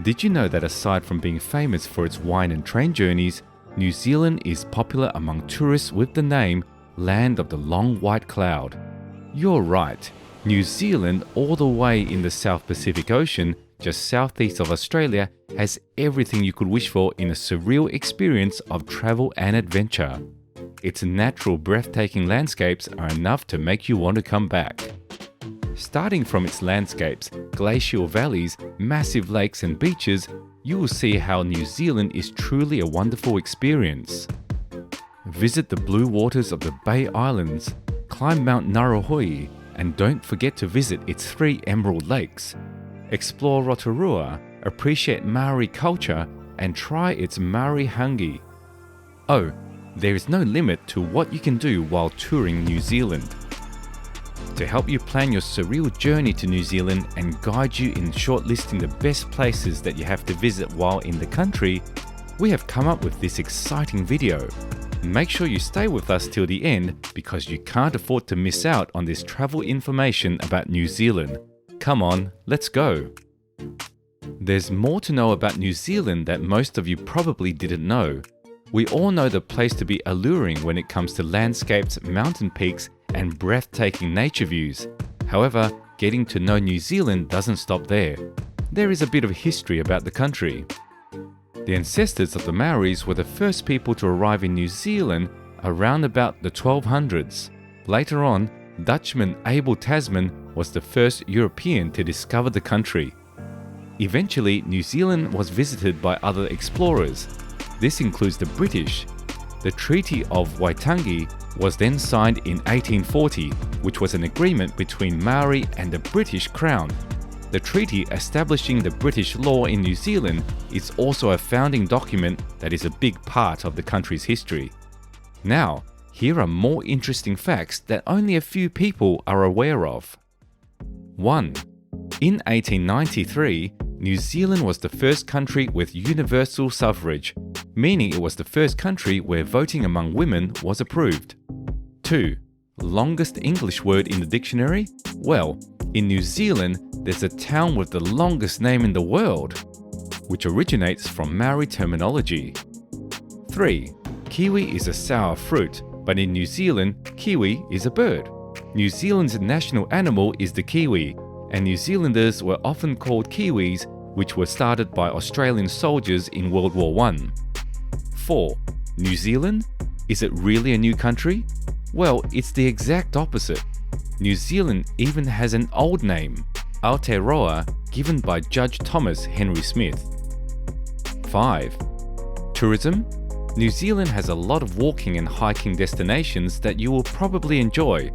Did you know that aside from being famous for its wine and train journeys, New Zealand is popular among tourists with the name Land of the Long White Cloud? You're right. New Zealand, all the way in the South Pacific Ocean, just southeast of Australia, has everything you could wish for in a surreal experience of travel and adventure. Its natural, breathtaking landscapes are enough to make you want to come back. Starting from its landscapes, glacial valleys, massive lakes and beaches, you will see how New Zealand is truly a wonderful experience. Visit the blue waters of the Bay Islands, climb Mount Ngauruhoe, and don't forget to visit its 3 emerald lakes. Explore Rotorua, appreciate Maori culture, and try its Maori hangi. Oh, there is no limit to what you can do while touring New Zealand. To help you plan your surreal journey to New Zealand and guide you in shortlisting the best places that you have to visit while in the country, we have come up with this exciting video. Make sure you stay with us till the end because you can't afford to miss out on this travel information about New Zealand. Come on, let's go! There's more to know about New Zealand that most of you probably didn't know. We all know the place to be alluring when it comes to landscapes, mountain peaks, and breathtaking nature views. However, getting to know New Zealand doesn't stop there. There is a bit of history about the country. The ancestors of the Maoris were the first people to arrive in New Zealand around about the 1200s. Later on, Dutchman Abel Tasman was the first European to discover the country. Eventually, New Zealand was visited by other explorers. This includes the British. The Treaty of Waitangi was then signed in 1840, which was an agreement between Maori and the British Crown. The treaty establishing the British law in New Zealand is also a founding document that is a big part of the country's history. Now, here are more interesting facts that only a few people are aware of. 1. In 1893, New Zealand was the first country with universal suffrage, meaning it was the first country where voting among women was approved. 2. Longest English word in the dictionary? Well, in New Zealand, there's a town with the longest name in the world, which originates from Maori terminology. 3. Kiwi is a sour fruit, but in New Zealand, kiwi is a bird. New Zealand's national animal is the kiwi, and New Zealanders were often called Kiwis, which were started by Australian soldiers in World War I. 4. New Zealand? Is it really a new country? Well, it's the exact opposite. New Zealand even has an old name, Aotearoa, given by Judge Thomas Henry Smith. 5. Tourism? New Zealand has a lot of walking and hiking destinations that you will probably enjoy.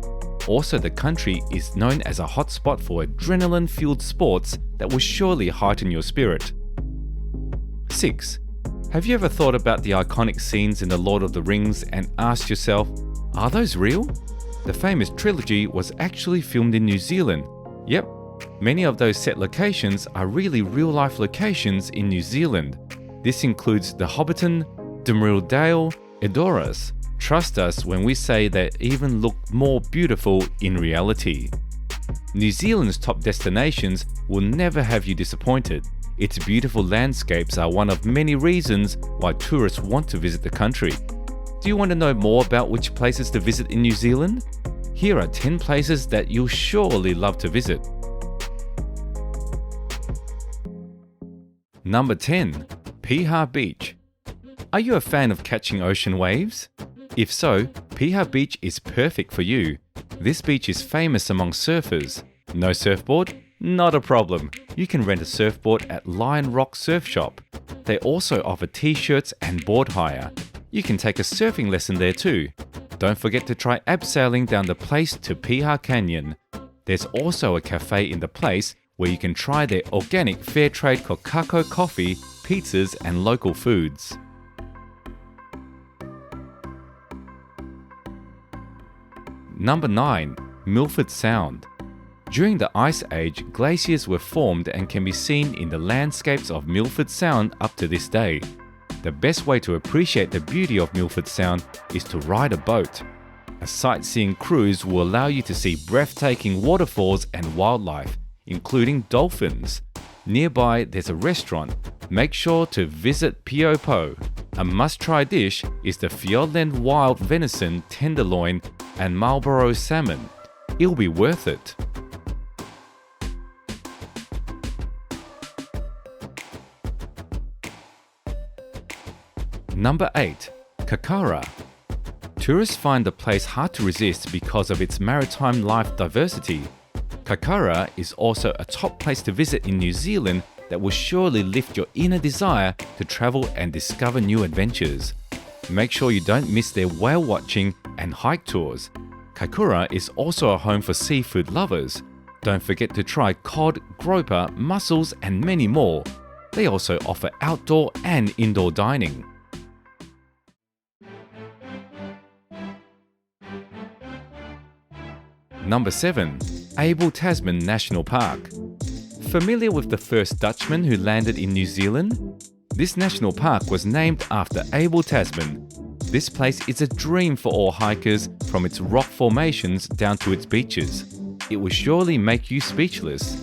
Also, the country is known as a hotspot for adrenaline-fueled sports that will surely heighten your spirit. 6. Have you ever thought about the iconic scenes in The Lord of the Rings and asked yourself, are those real? The famous trilogy was actually filmed in New Zealand. Yep, many of those set locations are really real-life locations in New Zealand. This includes the Hobbiton, Demeril Dale, Edoras. Trust us when we say they even look more beautiful in reality. New Zealand's top destinations will never have you disappointed. Its beautiful landscapes are one of many reasons why tourists want to visit the country. Do you want to know more about which places to visit in New Zealand? Here are 10 places that you'll surely love to visit. Number 10. Piha Beach. Are you a fan of catching ocean waves? If so, Piha Beach is perfect for you. This beach is famous among surfers. No surfboard? Not a problem. You can rent a surfboard at Lion Rock Surf Shop. They also offer t-shirts and board hire. You can take a surfing lesson there too. Don't forget to try abseiling down the place to Piha Canyon. There's also a cafe in the place where you can try their organic fair trade Kokako coffee, pizzas and local foods. Number 9. Milford Sound. During the Ice Age, glaciers were formed and can be seen in the landscapes of Milford Sound up to this day. The best way to appreciate the beauty of Milford Sound is to ride a boat. A sightseeing cruise will allow you to see breathtaking waterfalls and wildlife, including dolphins. Nearby, there's a restaurant. Make sure to visit Piopo. A must-try dish is the Fiordland wild venison tenderloin and Marlborough salmon. It'll be worth it. Number 8. Kakara. Tourists find the place hard to resist because of its maritime life diversity. Kakara is also a top place to visit in New Zealand that will surely lift your inner desire to travel and discover new adventures. Make sure you don't miss their whale watching and hike tours. Kakura is also a home for seafood lovers. Don't forget to try cod, grouper, mussels and many more. They also offer outdoor and indoor dining. Number 7. Abel Tasman National Park. Familiar with the first Dutchman who landed in New Zealand? This national park was named after Abel Tasman. This place is a dream for all hikers, from its rock formations down to its beaches. It will surely make you speechless.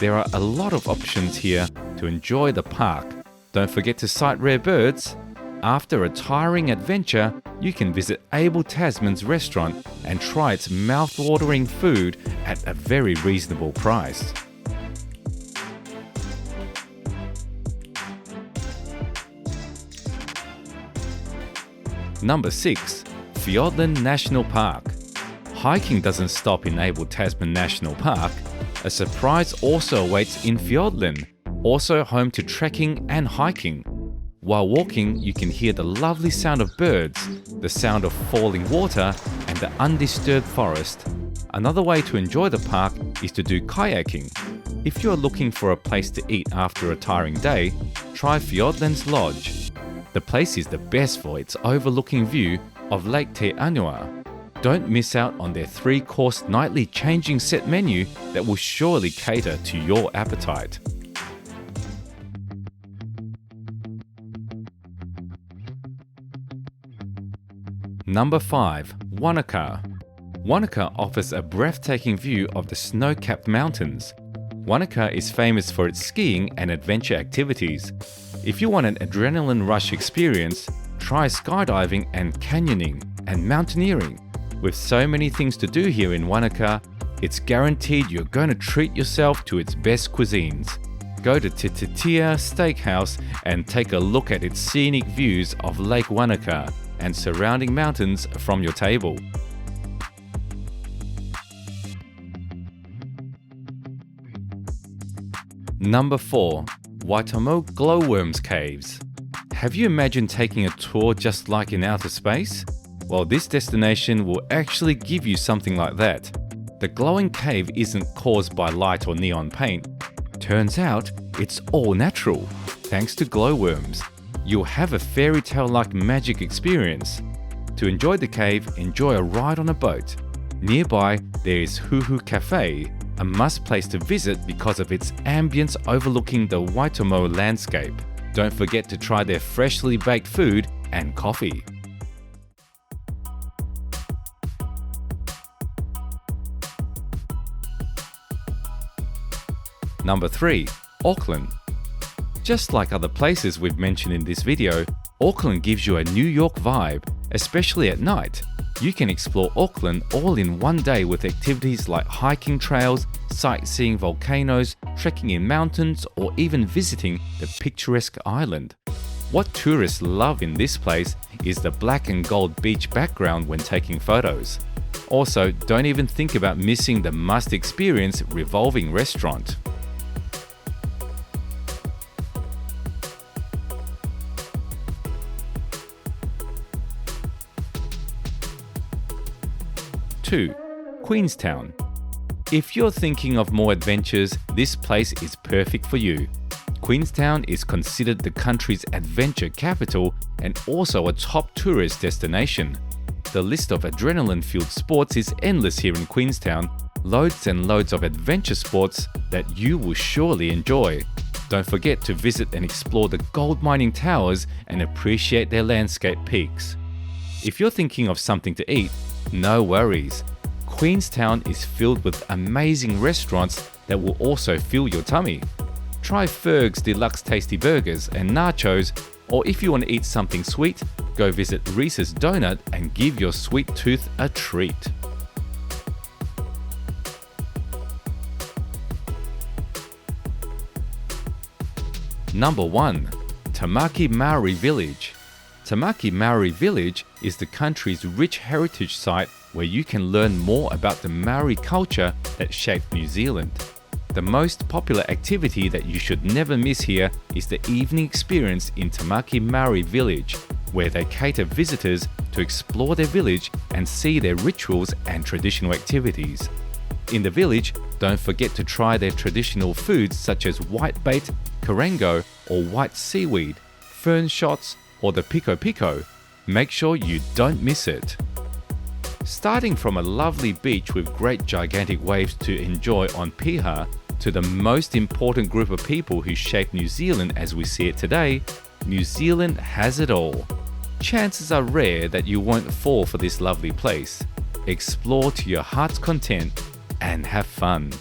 There are a lot of options here to enjoy the park. Don't forget to sight rare birds. After a tiring adventure, you can visit Abel Tasman's restaurant and try its mouth-watering food at a very reasonable price. Number 6. Fiordland National Park. Hiking doesn't stop in Abel Tasman National Park. A surprise also awaits in Fiordland, also home to trekking and hiking. While walking, you can hear the lovely sound of birds, the sound of falling water, and the undisturbed forest. Another way to enjoy the park is to do kayaking. If you're looking for a place to eat after a tiring day, try Fiordland's Lodge. The place is the best for its overlooking view of Lake Te Anua. Don't miss out on their 3-course nightly changing set menu that will surely cater to your appetite. Number 5. Wanaka. Wanaka offers a breathtaking view of the snow-capped mountains. Wanaka is famous for its skiing and adventure activities. If you want an adrenaline rush experience, try skydiving and canyoning and mountaineering. With so many things to do here in Wanaka, it's guaranteed you're going to treat yourself to its best cuisines. Go to Tititia Steakhouse and take a look at its scenic views of Lake Wanaka and surrounding mountains from your table. Number 4. Waitomo Glowworms Caves. Have you imagined taking a tour just like in outer space? Well, this destination will actually give you something like that. The glowing cave isn't caused by light or neon paint. Turns out, it's all natural, thanks to glowworms. You'll have a fairy tale-like magic experience. To enjoy the cave, enjoy a ride on a boat. Nearby, there is Huhu Cafe, a must place to visit because of its ambience overlooking the Waitomo landscape. Don't forget to try their freshly baked food and coffee. Number 3. Auckland. Just like other places we've mentioned in this video, Auckland gives you a New York vibe, especially at night. You can explore Auckland all in one day with activities like hiking trails, sightseeing volcanoes, trekking in mountains, or even visiting the picturesque island. What tourists love in this place is the black and gold beach background when taking photos. Also, don't even think about missing the must-experience revolving restaurant. Two. Queenstown. If you're thinking of more adventures, this place is perfect for you. Queenstown is considered the country's adventure capital and also a top tourist destination. The list of adrenaline-fueled sports is endless here in Queenstown, loads and loads of adventure sports that you will surely enjoy. Don't forget to visit and explore the gold mining towers and appreciate their landscape peaks. If you're thinking of something to eat, no worries. Queenstown is filled with amazing restaurants that will also fill your tummy. Try Ferg's Deluxe Tasty Burgers and Nachos, or if you want to eat something sweet, go visit Reese's Donut and give your sweet tooth a treat. Number 1. Tamaki Maori Village. Tamaki Maori Village is the country's rich heritage site where you can learn more about the Maori culture that shaped New Zealand. The most popular activity that you should never miss here is the evening experience in Tamaki Maori Village, where they cater visitors to explore their village and see their rituals and traditional activities. In the village, don't forget to try their traditional foods such as whitebait, karango or white seaweed, fern shots, or the piko piko. Make sure you don't miss it. Starting from a lovely beach with great gigantic waves to enjoy on Piha, to the most important group of people who shaped New Zealand as we see it today, New Zealand has it all. Chances are rare that you won't fall for this lovely place. Explore to your heart's content and have fun.